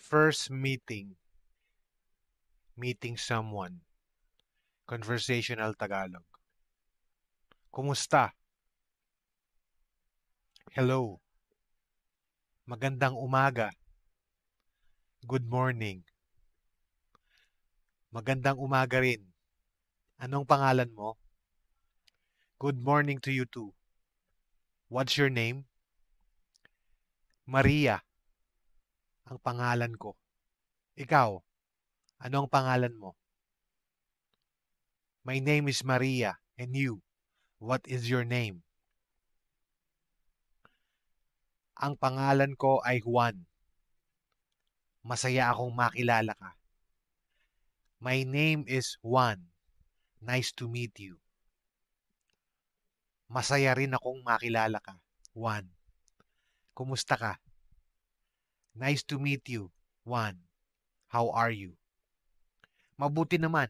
First meeting. Meeting someone. Conversational Tagalog. Kumusta? Hello. Magandang umaga. Good morning. Magandang umaga rin. Anong pangalan mo? Good morning to you too. What's your name? Maria. Ang pangalan ko. Ikaw, ano ang pangalan mo? My name is Maria. And you? What is your name? Ang pangalan ko ay Juan. Masaya akong makilala ka. My name is Juan. Nice to meet you. Masaya rin akong makilala ka, Juan. Kumusta ka? Nice to meet you, Juan. How are you? Mabuti naman.